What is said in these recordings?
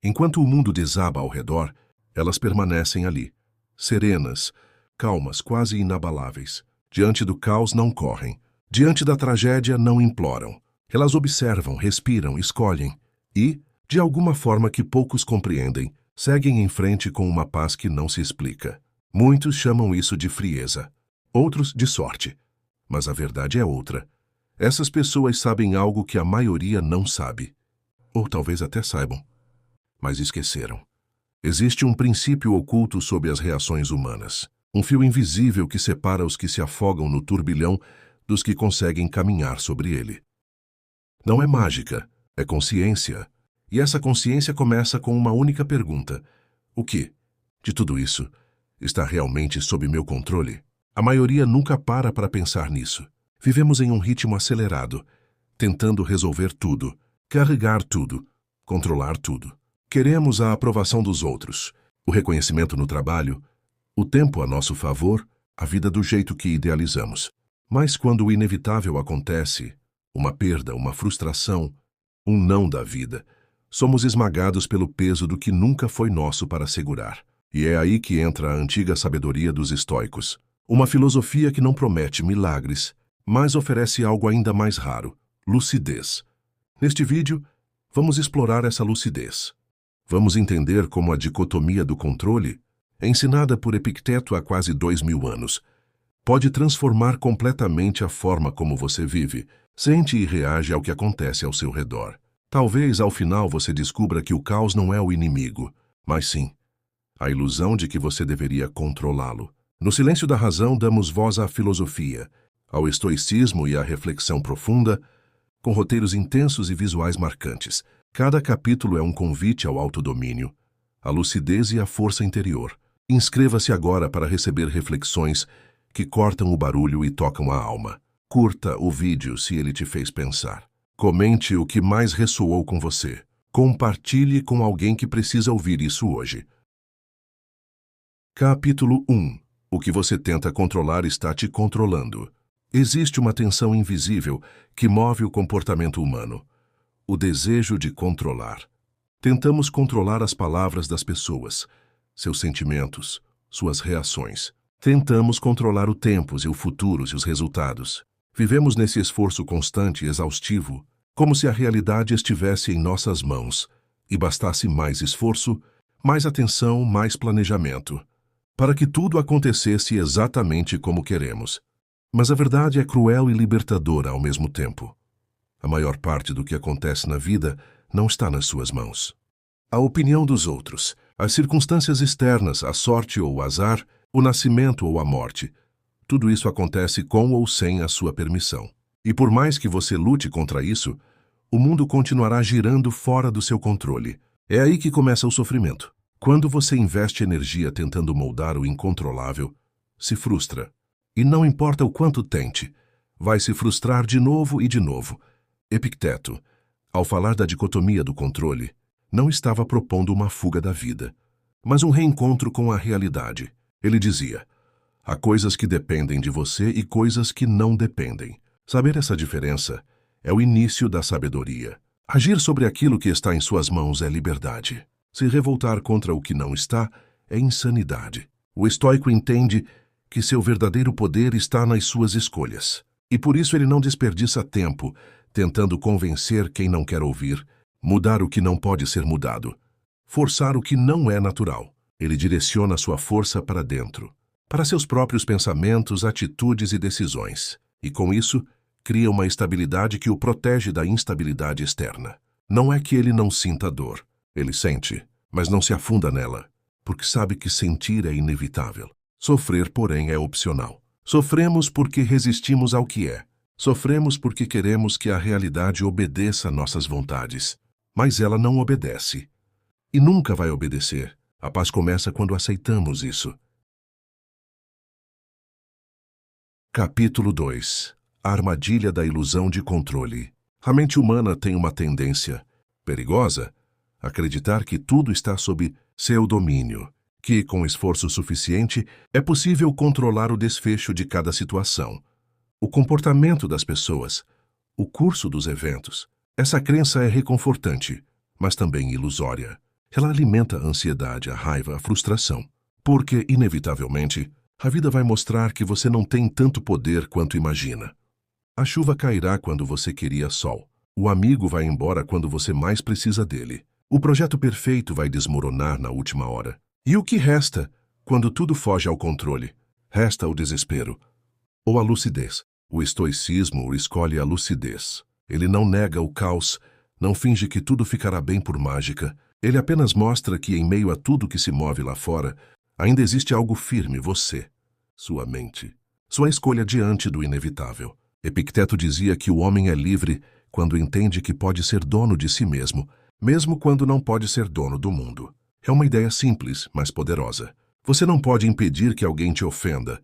Enquanto o mundo desaba ao redor, elas permanecem ali, serenas, calmas, quase inabaláveis. Diante do caos não correm, diante da tragédia não imploram. Elas observam, respiram, escolhem e, de alguma forma que poucos compreendem, seguem em frente com uma paz que não se explica. Muitos chamam isso de frieza, outros de sorte. Mas a verdade é outra. Essas pessoas sabem algo que a maioria não sabe. Ou talvez até saibam, mas esqueceram. Existe um princípio oculto sobre as reações humanas. Um fio invisível que separa os que se afogam no turbilhão dos que conseguem caminhar sobre ele. Não é mágica, é consciência. E essa consciência começa com uma única pergunta. O que, de tudo isso, está realmente sob meu controle? A maioria nunca para pensar nisso. Vivemos em um ritmo acelerado, tentando resolver tudo, carregar tudo, controlar tudo. Queremos a aprovação dos outros, o reconhecimento no trabalho, o tempo a nosso favor, a vida do jeito que idealizamos. Mas quando o inevitável acontece, uma perda, uma frustração, um não da vida, somos esmagados pelo peso do que nunca foi nosso para segurar. E é aí que entra a antiga sabedoria dos estoicos. Uma filosofia que não promete milagres, mas oferece algo ainda mais raro: lucidez. Neste vídeo, vamos explorar essa lucidez. Vamos entender como a dicotomia do controle, ensinada por Epicteto há quase 2000 anos, pode transformar completamente a forma como você vive, sente e reage ao que acontece ao seu redor. Talvez, ao final, você descubra que o caos não é o inimigo, mas sim a ilusão de que você deveria controlá-lo. No silêncio da razão, damos voz à filosofia, ao estoicismo e à reflexão profunda, com roteiros intensos e visuais marcantes. Cada capítulo é um convite ao autodomínio, à lucidez e à força interior. Inscreva-se agora para receber reflexões que cortam o barulho e tocam a alma. Curta o vídeo se ele te fez pensar. Comente o que mais ressoou com você. Compartilhe com alguém que precisa ouvir isso hoje. Capítulo 1. O que você tenta controlar está te controlando. Existe uma tensão invisível que move o comportamento humano. O desejo de controlar. Tentamos controlar as palavras das pessoas, seus sentimentos, suas reações. Tentamos controlar o tempo e o futuro e os resultados. Vivemos nesse esforço constante e exaustivo, como se a realidade estivesse em nossas mãos e bastasse mais esforço, mais atenção, mais planejamento, para que tudo acontecesse exatamente como queremos. Mas a verdade é cruel e libertadora ao mesmo tempo. A maior parte do que acontece na vida não está nas suas mãos. A opinião dos outros, as circunstâncias externas, a sorte ou o azar, o nascimento ou a morte, tudo isso acontece com ou sem a sua permissão. E por mais que você lute contra isso, o mundo continuará girando fora do seu controle. É aí que começa o sofrimento. Quando você investe energia tentando moldar o incontrolável, se frustra. E não importa o quanto tente, vai se frustrar de novo e de novo. Epicteto, ao falar da dicotomia do controle, não estava propondo uma fuga da vida, mas um reencontro com a realidade. Ele dizia: há coisas que dependem de você e coisas que não dependem. Saber essa diferença é o início da sabedoria. Agir sobre aquilo que está em suas mãos é liberdade. Se revoltar contra o que não está é insanidade. O estoico entende que seu verdadeiro poder está nas suas escolhas. E por isso ele não desperdiça tempo tentando convencer quem não quer ouvir, mudar o que não pode ser mudado, forçar o que não é natural. Ele direciona sua força para dentro, para seus próprios pensamentos, atitudes e decisões. E com isso, cria uma estabilidade que o protege da instabilidade externa. Não é que ele não sinta dor. Ele sente, mas não se afunda nela, porque sabe que sentir é inevitável. Sofrer, porém, é opcional. Sofremos porque resistimos ao que é. Sofremos porque queremos que a realidade obedeça a nossas vontades. Mas ela não obedece. E nunca vai obedecer. A paz começa quando aceitamos isso. Capítulo 2. A armadilha da ilusão de controle. A mente humana tem uma tendência perigosa a acreditar que tudo está sob seu domínio, que, com esforço suficiente, é possível controlar o desfecho de cada situação, o comportamento das pessoas, o curso dos eventos. Essa crença é reconfortante, mas também ilusória. Ela alimenta a ansiedade, a raiva, a frustração. Porque, inevitavelmente, a vida vai mostrar que você não tem tanto poder quanto imagina. A chuva cairá quando você queria sol. O amigo vai embora quando você mais precisa dele. O projeto perfeito vai desmoronar na última hora. E o que resta quando tudo foge ao controle? Resta o desespero ou a lucidez. O estoicismo escolhe a lucidez. Ele não nega o caos, não finge que tudo ficará bem por mágica. Ele apenas mostra que, em meio a tudo que se move lá fora, ainda existe algo firme, você, sua mente, sua escolha diante do inevitável. Epicteto dizia que o homem é livre quando entende que pode ser dono de si mesmo, mesmo quando não pode ser dono do mundo. É uma ideia simples, mas poderosa. Você não pode impedir que alguém te ofenda,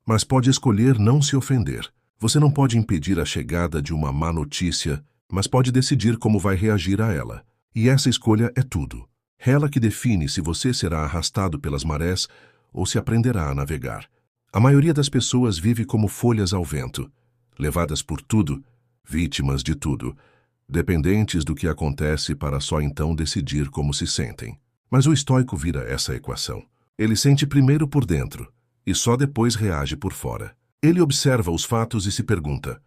mas pode escolher não se ofender. Você não pode impedir a chegada de uma má notícia, mas pode decidir como vai reagir a ela. E essa escolha é tudo. É ela que define se você será arrastado pelas marés ou se aprenderá a navegar. A maioria das pessoas vive como folhas ao vento, levadas por tudo, vítimas de tudo, dependentes do que acontece para só então decidir como se sentem. Mas o estoico vira essa equação. Ele sente primeiro por dentro e só depois reage por fora. Ele observa os fatos e se pergunta: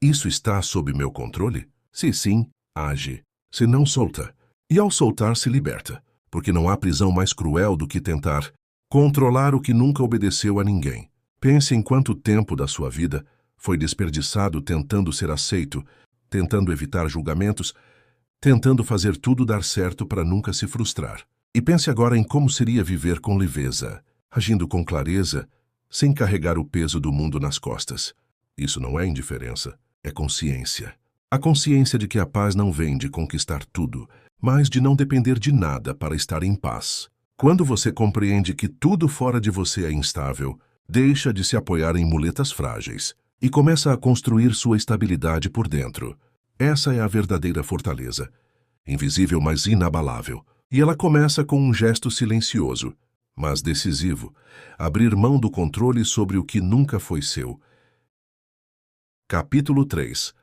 isso está sob meu controle? Se sim, age. Se não, solta. E ao soltar, se liberta, porque não há prisão mais cruel do que tentar controlar o que nunca obedeceu a ninguém. Pense em quanto tempo da sua vida foi desperdiçado tentando ser aceito, tentando evitar julgamentos, tentando fazer tudo dar certo para nunca se frustrar. E pense agora em como seria viver com leveza, agindo com clareza, sem carregar o peso do mundo nas costas. Isso não é indiferença, é consciência. A consciência de que a paz não vem de conquistar tudo, mas de não depender de nada para estar em paz. Quando você compreende que tudo fora de você é instável, deixa de se apoiar em muletas frágeis e começa a construir sua estabilidade por dentro. Essa é a verdadeira fortaleza, invisível mas inabalável. E ela começa com um gesto silencioso, mas decisivo: abrir mão do controle sobre o que nunca foi seu. Capítulo 3.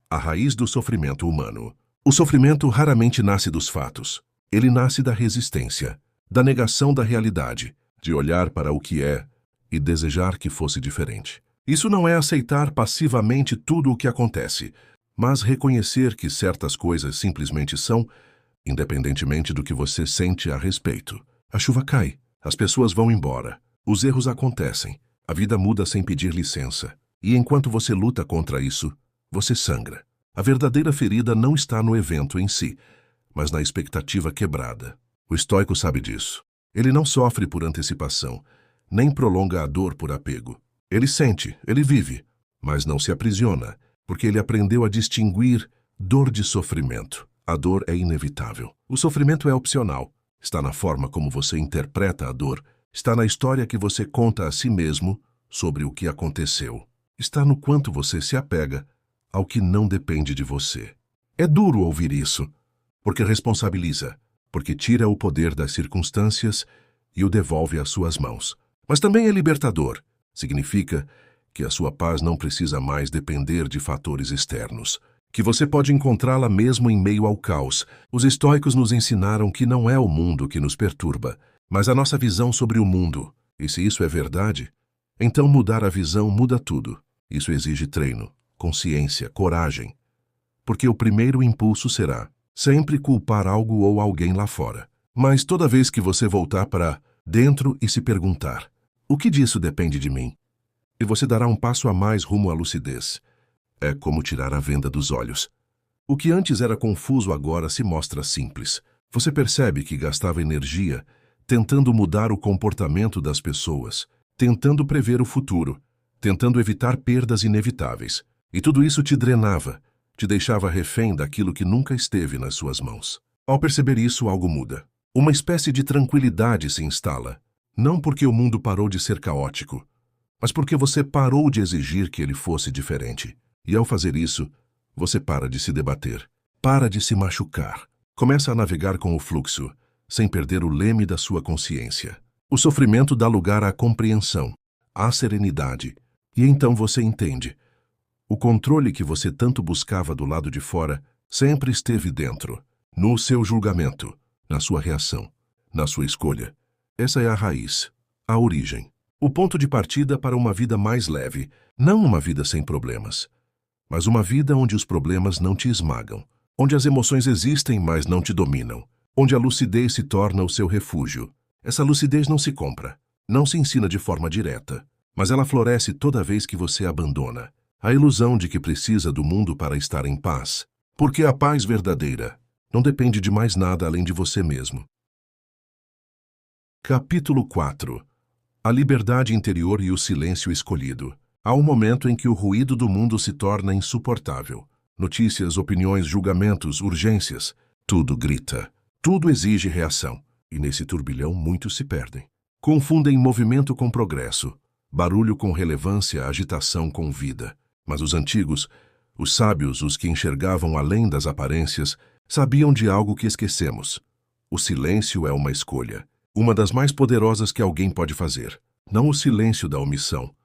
A raiz do sofrimento humano. O sofrimento raramente nasce dos fatos. Ele nasce da resistência, da negação da realidade, de olhar para o que é e desejar que fosse diferente. Isso não é aceitar passivamente tudo o que acontece, mas reconhecer que certas coisas simplesmente são, independentemente do que você sente a respeito. A chuva cai, as pessoas vão embora, os erros acontecem, a vida muda sem pedir licença. E enquanto você luta contra isso, você sangra. A verdadeira ferida não está no evento em si, mas na expectativa quebrada. O estoico sabe disso. Ele não sofre por antecipação, nem prolonga a dor por apego. Ele sente, ele vive, mas não se aprisiona, porque ele aprendeu a distinguir dor de sofrimento. A dor é inevitável. O sofrimento é opcional. Está na forma como você interpreta a dor, está na história que você conta a si mesmo sobre o que aconteceu. Está no quanto você se apega ao que não depende de você. É duro ouvir isso, porque responsabiliza, porque tira o poder das circunstâncias e o devolve às suas mãos. Mas também é libertador. Significa que a sua paz não precisa mais depender de fatores externos, que você pode encontrá-la mesmo em meio ao caos. Os estoicos nos ensinaram que não é o mundo que nos perturba, mas a nossa visão sobre o mundo. E se isso é verdade, então mudar a visão muda tudo. Isso exige treino, consciência, coragem. Porque o primeiro impulso será sempre culpar algo ou alguém lá fora. Mas toda vez que você voltar para dentro e se perguntar: o que disso depende de mim? E você dará um passo a mais rumo à lucidez. É como tirar a venda dos olhos. O que antes era confuso agora se mostra simples. Você percebe que gastava energia tentando mudar o comportamento das pessoas, tentando prever o futuro, tentando evitar perdas inevitáveis. E tudo isso te drenava, te deixava refém daquilo que nunca esteve nas suas mãos. Ao perceber isso, algo muda. Uma espécie de tranquilidade se instala. Não porque o mundo parou de ser caótico, mas porque você parou de exigir que ele fosse diferente. E ao fazer isso, você para de se debater, para de se machucar. Começa a navegar com o fluxo, sem perder o leme da sua consciência. O sofrimento dá lugar à compreensão, à serenidade. E então você entende. O controle que você tanto buscava do lado de fora sempre esteve dentro, no seu julgamento, na sua reação, na sua escolha. Essa é a raiz, a origem. O ponto de partida para uma vida mais leve, não uma vida sem problemas, mas uma vida onde os problemas não te esmagam, onde as emoções existem, mas não te dominam, onde a lucidez se torna o seu refúgio. Essa lucidez não se compra, não se ensina de forma direta, mas ela floresce toda vez que você abandona a ilusão de que precisa do mundo para estar em paz, porque a paz verdadeira não depende de mais nada além de você mesmo. Capítulo 4. A liberdade interior e o silêncio escolhido. Há um momento em que o ruído do mundo se torna insuportável. Notícias, opiniões, julgamentos, urgências. Tudo grita. Tudo exige reação. E nesse turbilhão muitos se perdem. Confundem movimento com progresso, barulho com relevância, agitação com vida. Mas os antigos, os sábios, os que enxergavam além das aparências, sabiam de algo que esquecemos. O silêncio é uma escolha. Uma das mais poderosas que alguém pode fazer. Não o silêncio da omissão,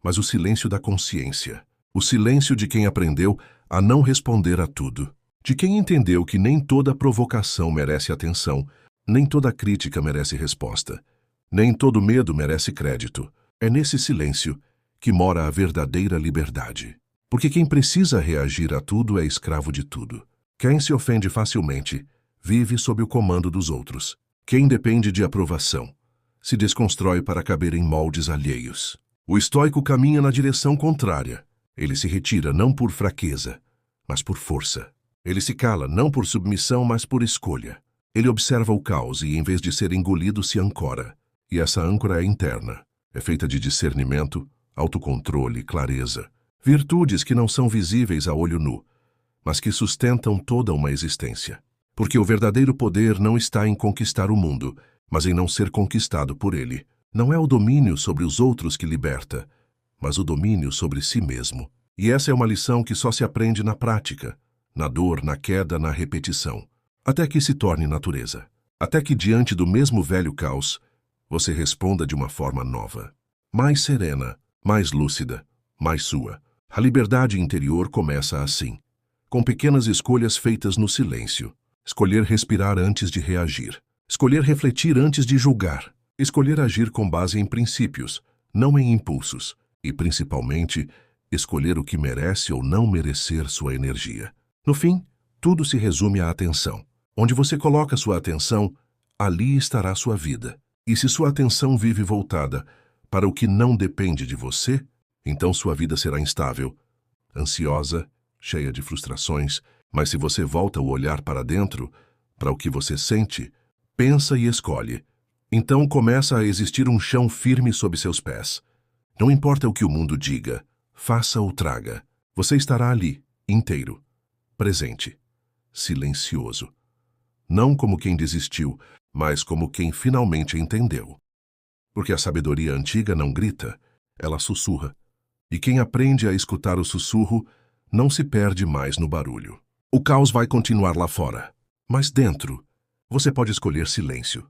mas o silêncio da consciência. O silêncio de quem aprendeu a não responder a tudo. De quem entendeu que nem toda provocação merece atenção, nem toda crítica merece resposta, nem todo medo merece crédito. É nesse silêncio que mora a verdadeira liberdade. Porque quem precisa reagir a tudo é escravo de tudo. Quem se ofende facilmente vive sob o comando dos outros. Quem depende de aprovação se desconstrói para caber em moldes alheios. O estoico caminha na direção contrária. Ele se retira não por fraqueza, mas por força. Ele se cala não por submissão, mas por escolha. Ele observa o caos e, em vez de ser engolido, se ancora. E essa âncora é interna. É feita de discernimento, autocontrole, clareza. Virtudes que não são visíveis a olho nu, mas que sustentam toda uma existência. Porque o verdadeiro poder não está em conquistar o mundo, mas em não ser conquistado por ele. Não é o domínio sobre os outros que liberta, mas o domínio sobre si mesmo. E essa é uma lição que só se aprende na prática, na dor, na queda, na repetição, até que se torne natureza. Até que, diante do mesmo velho caos, você responda de uma forma nova, mais serena, mais lúcida, mais sua. A liberdade interior começa assim, com pequenas escolhas feitas no silêncio. Escolher respirar antes de reagir. Escolher refletir antes de julgar. Escolher agir com base em princípios, não em impulsos. E, principalmente, escolher o que merece ou não merecer sua energia. No fim, tudo se resume à atenção. Onde você coloca sua atenção, ali estará sua vida. E se sua atenção vive voltada para o que não depende de você, então sua vida será instável, ansiosa, cheia de frustrações. Mas se você volta o olhar para dentro, para o que você sente, pensa e escolhe, então começa a existir um chão firme sob seus pés. Não importa o que o mundo diga, faça ou traga, você estará ali, inteiro, presente, silencioso. Não como quem desistiu, mas como quem finalmente entendeu. Porque a sabedoria antiga não grita, ela sussurra. E quem aprende a escutar o sussurro não se perde mais no barulho. O caos vai continuar lá fora, mas dentro, você pode escolher silêncio.